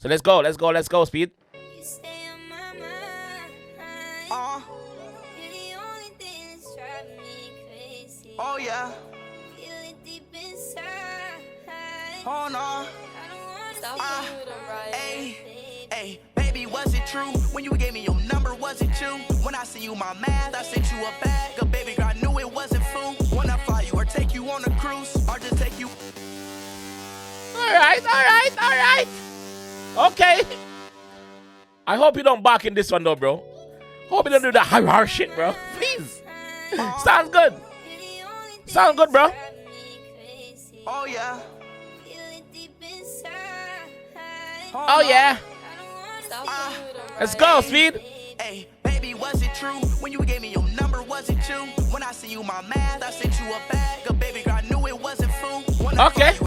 So let's go, let's go, let's go, Speed. Oh yeah. Oh no. Hey, baby, was it true? When you gave me your number, was it you? When I sent you my math, I sent you a bag. A baby girl, I knew it wasn't food. When I fly you or take you on a cruise, or just take you. Alright. Okay. I hope you don't bark in this one though, bro. Hope you don't do that harsh shit, bro. Please. Sounds good. Sounds good, bro. Oh yeah. Oh yeah. Let's go, Speed. Hey, baby, was it true? When you gave me your number, was it you? When I sent you my math, I sent you a bag. A baby girl, I knew it wasn't food. Okay.